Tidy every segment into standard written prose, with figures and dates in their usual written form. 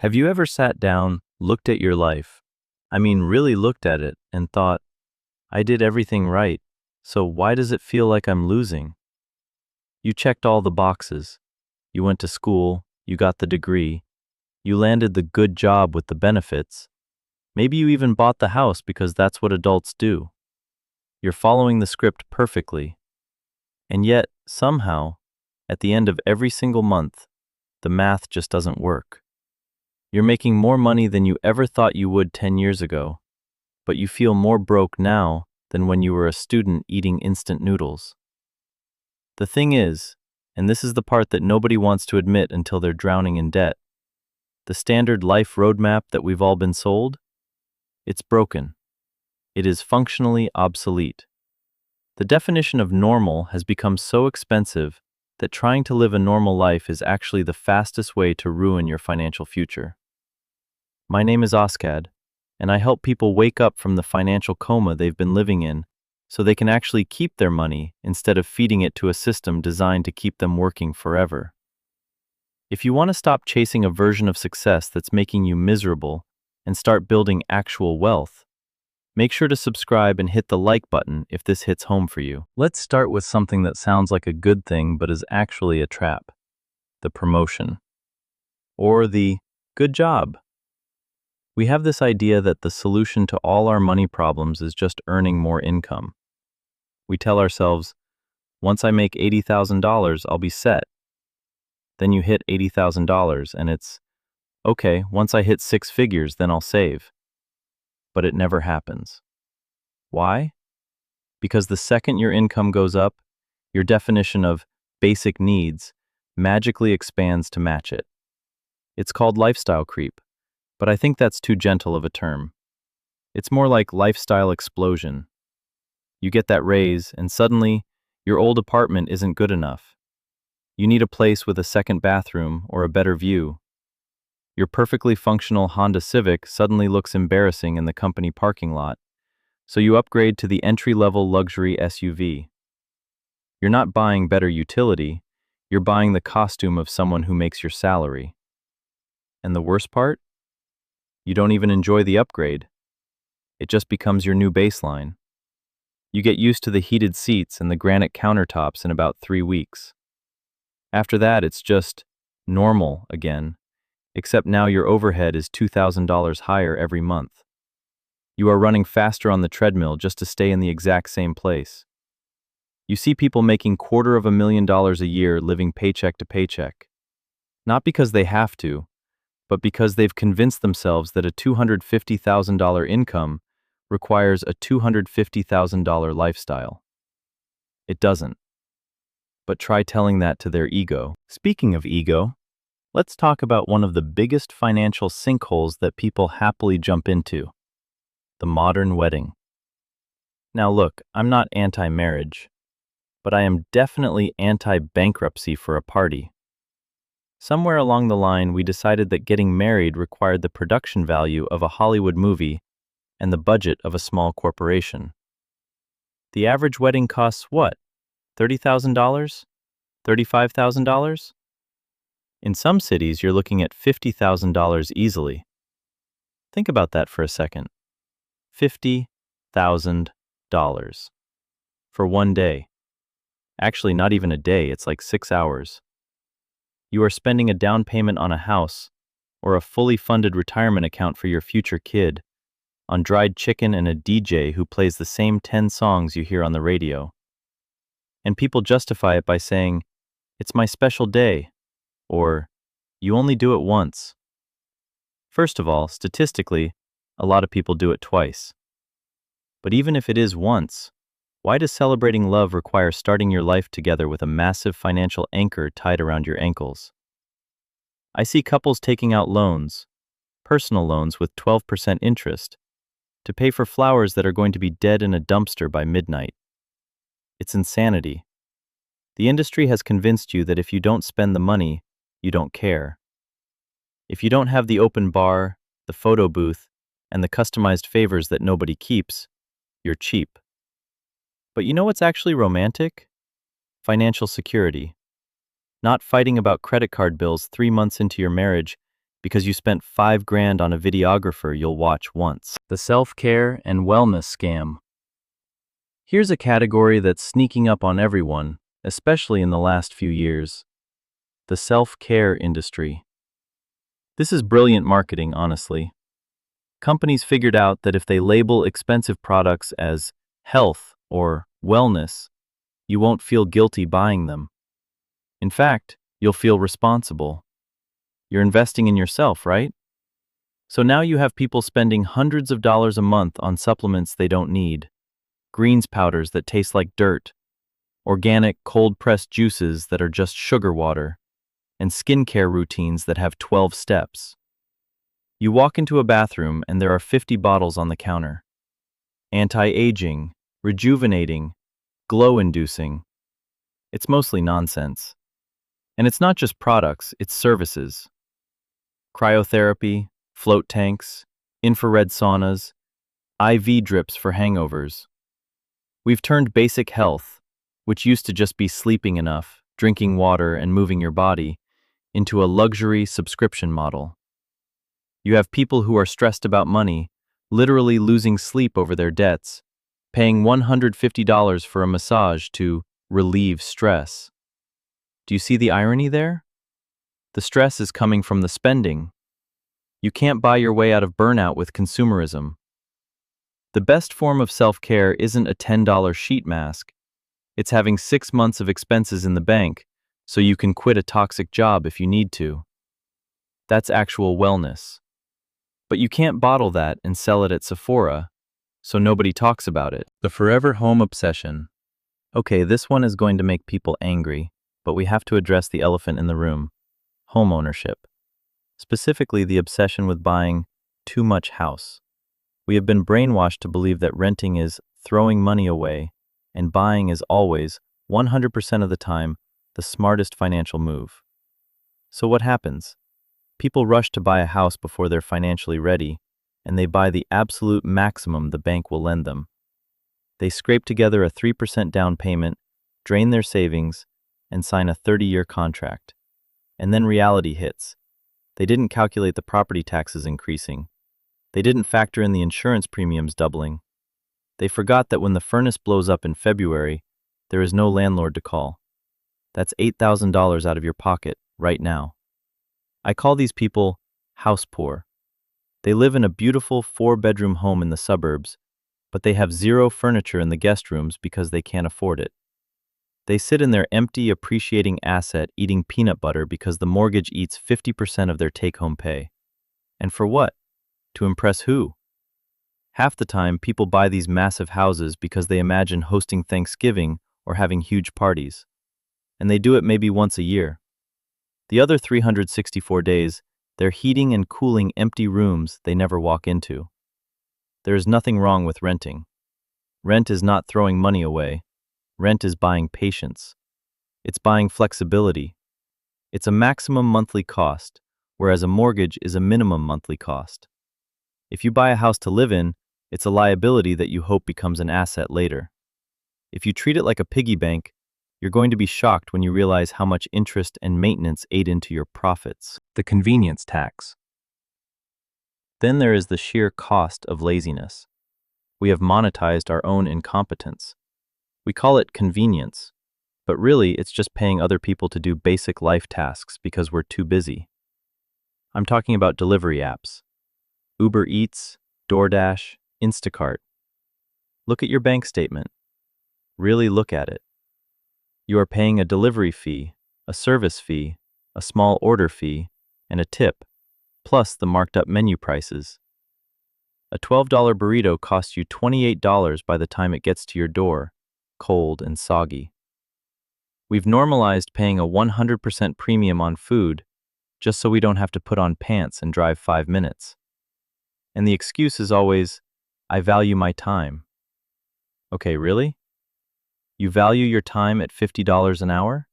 Have you ever sat down, looked at your life? I mean, really looked at it and thought, I did everything right, so why does it feel like I'm losing? You checked all the boxes. You went to school, you got the degree, you landed the good job with the benefits. Maybe you even bought the house because that's what adults do. You're following the script perfectly. And yet, somehow, at the end of every single month, the math just doesn't work. You're making more money than you ever thought you would 10 years ago, but you feel more broke now than when you were a student eating instant noodles. The thing is, and this is the part that nobody wants to admit until they're drowning in debt, the standard life roadmap that we've all been sold, it's broken. It is functionally obsolete. The definition of normal has become so expensive that trying to live a normal life is actually the fastest way to ruin your financial future. My name is Oskad, and I help people wake up from the financial coma they've been living in so they can actually keep their money instead of feeding it to a system designed to keep them working forever. If you want to stop chasing a version of success that's making you miserable and start building actual wealth, make sure to subscribe and hit the like button if this hits home for you. Let's start with something that sounds like a good thing but is actually a trap: the promotion. Or the good job. We have this idea that the solution to all our money problems is just earning more income. We tell ourselves, once I make $80,000, I'll be set. Then you hit $80,000 and it's, okay, once I hit six figures, then I'll save. But it never happens. Why? Because the second your income goes up, your definition of basic needs magically expands to match it. It's called lifestyle creep, but I think that's too gentle of a term. It's more like lifestyle explosion. You get that raise, and suddenly, your old apartment isn't good enough. You need a place with a second bathroom or a better view. Your perfectly functional Honda Civic suddenly looks embarrassing in the company parking lot, so you upgrade to the entry-level luxury SUV. You're not buying better utility, you're buying the costume of someone who makes your salary. And the worst part? You don't even enjoy the upgrade. It just becomes your new baseline. You get used to the heated seats and the granite countertops in about 3 weeks. After that, it's just normal again, except now your overhead is $2,000 higher every month. You are running faster on the treadmill just to stay in the exact same place. You see people making $250,000 a year living paycheck to paycheck. Not because they have to, but because they've convinced themselves that a $250,000 income requires a $250,000 lifestyle. It doesn't. But try telling that to their ego. Speaking of ego, let's talk about one of the biggest financial sinkholes that people happily jump into: the modern wedding. Now look, I'm not anti-marriage, but I am definitely anti-bankruptcy for a party. Somewhere along the line, we decided that getting married required the production value of a Hollywood movie and the budget of a small corporation. The average wedding costs what? $30,000? $35,000? In some cities, you're looking at $50,000 easily. Think about that for a second. $50,000 for one day. Actually, not even a day, it's like 6 hours. You are spending a down payment on a house or a fully funded retirement account for your future kid on dried chicken and a DJ who plays the same 10 songs you hear on the radio. And people justify it by saying, "It's my special day," or "You only do it once." First of all, statistically, a lot of people do it twice. But even if it is once, why does celebrating love require starting your life together with a massive financial anchor tied around your ankles? I see couples taking out loans, personal loans with 12% interest, to pay for flowers that are going to be dead in a dumpster by midnight. It's insanity. The industry has convinced you that if you don't spend the money, you don't care. If you don't have the open bar, the photo booth, and the customized favors that nobody keeps, you're cheap. But you know what's actually romantic? Financial security. Not fighting about credit card bills 3 months into your marriage because you spent 5 grand on a videographer you'll watch once. The self-care and wellness scam. Here's a category that's sneaking up on everyone, especially in the last few years. The self-care industry. This is brilliant marketing, honestly. Companies figured out that if they label expensive products as health or wellness, you won't feel guilty buying them. In fact, you'll feel responsible. You're investing in yourself, right? So now you have people spending hundreds of dollars a month on supplements they don't need, greens powders that taste like dirt, organic cold-pressed juices that are just sugar water, and skincare routines that have 12 steps. You walk into a bathroom and there are 50 bottles on the counter. Anti-aging, rejuvenating, glow-inducing. It's mostly nonsense. And it's not just products, it's services. Cryotherapy, float tanks, infrared saunas, IV drips for hangovers. We've turned basic health, which used to just be sleeping enough, drinking water, and moving your body, into a luxury subscription model. You have people who are stressed about money, literally losing sleep over their debts, paying $150 for a massage to relieve stress. Do you see the irony there? The stress is coming from the spending. You can't buy your way out of burnout with consumerism. The best form of self-care isn't a $10 sheet mask. It's having 6 months of expenses in the bank so you can quit a toxic job if you need to. That's actual wellness. But you can't bottle that and sell it at Sephora, so nobody talks about it. The forever home obsession. Okay, this one is going to make people angry, but we have to address the elephant in the room: home ownership. Specifically, the obsession with buying too much house. We have been brainwashed to believe that renting is throwing money away, and buying is always, 100% of the time, the smartest financial move. So what happens? People rush to buy a house before they're financially ready, and they buy the absolute maximum the bank will lend them. They scrape together a 3% down payment, drain their savings, and sign a 30-year contract. And then reality hits. They didn't calculate the property taxes increasing. They didn't factor in the insurance premiums doubling. They forgot that when the furnace blows up in February, there is no landlord to call. That's $8,000 out of your pocket right now. I call these people house poor. They live in a beautiful 4-bedroom home in the suburbs, but they have zero furniture in the guest rooms because they can't afford it. They sit in their empty, appreciating asset eating peanut butter because the mortgage eats 50% of their take-home pay. And for what? To impress who? Half the time, people buy these massive houses because they imagine hosting Thanksgiving or having huge parties. And they do it maybe once a year. The other 364 days, they're heating and cooling empty rooms they never walk into. There is nothing wrong with renting. Rent is not throwing money away. Rent is buying patience. It's buying flexibility. It's a maximum monthly cost, whereas a mortgage is a minimum monthly cost. If you buy a house to live in, it's a liability that you hope becomes an asset later. If you treat it like a piggy bank, you're going to be shocked when you realize how much interest and maintenance ate into your profits. The convenience tax. Then there is the sheer cost of laziness. We have monetized our own incompetence. We call it convenience, but really it's just paying other people to do basic life tasks because we're too busy. I'm talking about delivery apps. Uber Eats, DoorDash, Instacart. Look at your bank statement. Really look at it. You are paying a delivery fee, a service fee, a small order fee, and a tip, plus the marked up menu prices. A $12 burrito costs you $28 by the time it gets to your door, cold and soggy. We've normalized paying a 100% premium on food just so we don't have to put on pants and drive 5 minutes. And the excuse is always, I value my time. Okay, really? You value your time at $50 an hour?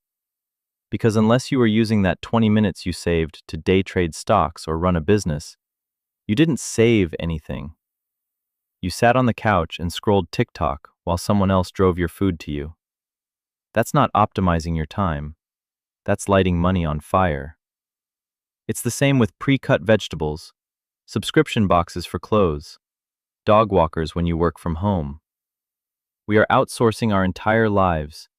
Because unless you were using that 20 minutes you saved to day trade stocks or run a business, you didn't save anything. You sat on the couch and scrolled TikTok while someone else drove your food to you. That's not optimizing your time. That's lighting money on fire. It's the same with pre-cut vegetables, subscription boxes for clothes, dog walkers when you work from home. We are outsourcing our entire lives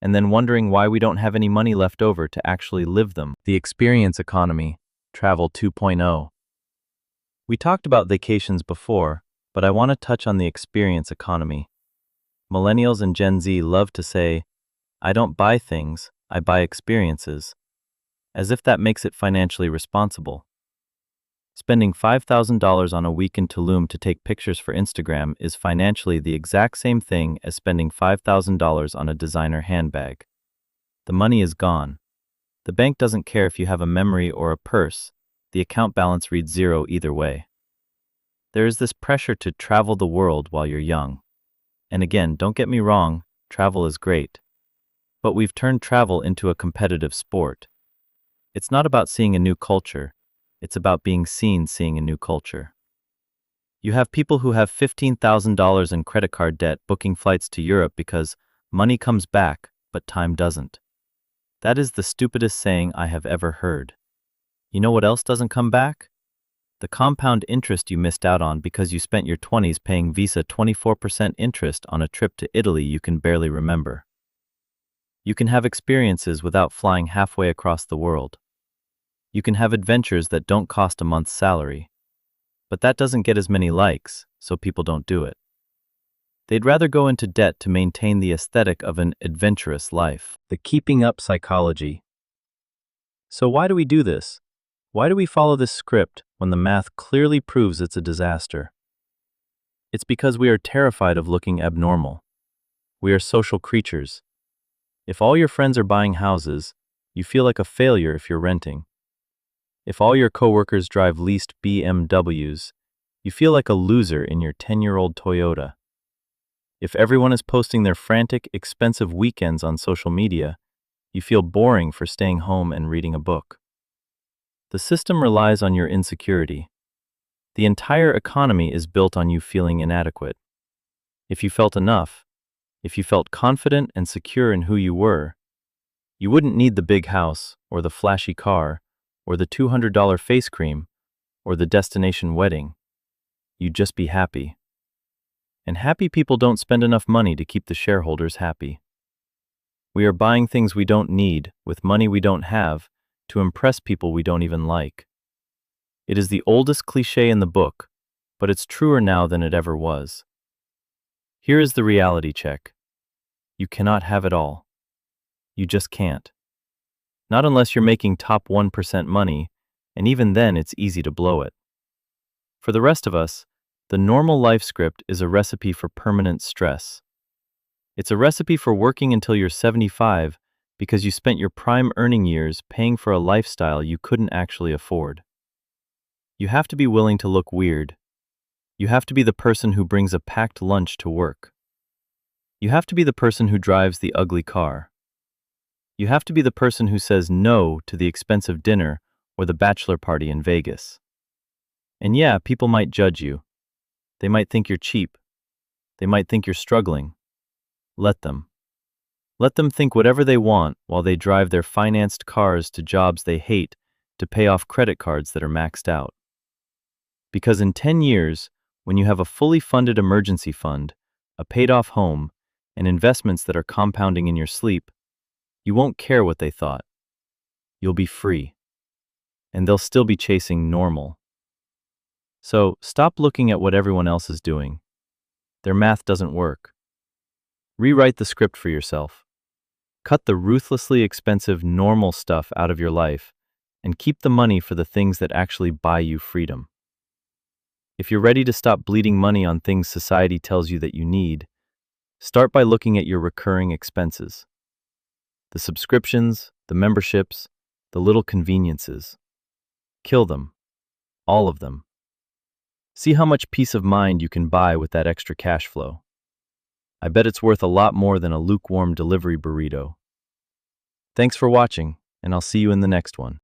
and then wondering why we don't have any money left over to actually live them. The experience economy, Travel 2.0. We talked about vacations before, but I want to touch on the experience economy. Millennials and Gen Z love to say, I don't buy things, I buy experiences, as if that makes it financially responsible. Spending $5,000 on a week in Tulum to take pictures for Instagram is financially the exact same thing as spending $5,000 on a designer handbag. The money is gone. The bank doesn't care if you have a memory or a purse. The account balance reads zero either way. There is this pressure to travel the world while you're young. And again, don't get me wrong, travel is great. But we've turned travel into a competitive sport. It's not about seeing a new culture. It's about being seen seeing a new culture. You have people who have $15,000 in credit card debt booking flights to Europe because money comes back, but time doesn't. That is the stupidest saying I have ever heard. You know what else doesn't come back? The compound interest you missed out on because you spent your 20s paying Visa 24% interest on a trip to Italy you can barely remember. You can have experiences without flying halfway across the world. You can have adventures that don't cost a month's salary. But that doesn't get as many likes, so people don't do it. They'd rather go into debt to maintain the aesthetic of an adventurous life. The keeping up psychology. So why do we do this? Why do we follow this script when the math clearly proves it's a disaster? It's because we are terrified of looking abnormal. We are social creatures. If all your friends are buying houses, you feel like a failure if you're renting. If all your coworkers drive leased BMWs, you feel like a loser in your 10-year-old Toyota. If everyone is posting their frantic, expensive weekends on social media, you feel boring for staying home and reading a book. The system relies on your insecurity. The entire economy is built on you feeling inadequate. If you felt enough, if you felt confident and secure in who you were, you wouldn't need the big house, or the flashy car, or the $200 face cream, or the destination wedding. You'd just be happy. And happy people don't spend enough money to keep the shareholders happy. We are buying things we don't need with money we don't have to impress people we don't even like. It is the oldest cliché in the book, but it's truer now than it ever was. Here is the reality check. You cannot have it all. You just can't. Not unless you're making top 1% money, and even then it's easy to blow it. For the rest of us, the normal life script is a recipe for permanent stress. It's a recipe for working until you're 75 because you spent your prime earning years paying for a lifestyle you couldn't actually afford. You have to be willing to look weird. You have to be the person who brings a packed lunch to work. You have to be the person who drives the ugly car. You have to be the person who says no to the expensive dinner or the bachelor party in Vegas. And yeah, people might judge you. They might think you're cheap. They might think you're struggling. Let them. Let them think whatever they want while they drive their financed cars to jobs they hate to pay off credit cards that are maxed out. Because in 10 years, when you have a fully funded emergency fund, a paid-off home, and investments that are compounding in your sleep, you won't care what they thought. You'll be free. And they'll still be chasing normal. So stop looking at what everyone else is doing. Their math doesn't work. Rewrite the script for yourself. Cut the ruthlessly expensive normal stuff out of your life and keep the money for the things that actually buy you freedom. If you're ready to stop bleeding money on things society tells you that you need, start by looking at your recurring expenses. The subscriptions, the memberships, the little conveniences. Kill them. All of them. See how much peace of mind you can buy with that extra cash flow. I bet it's worth a lot more than a lukewarm delivery burrito. Thanks for watching, and I'll see you in the next one.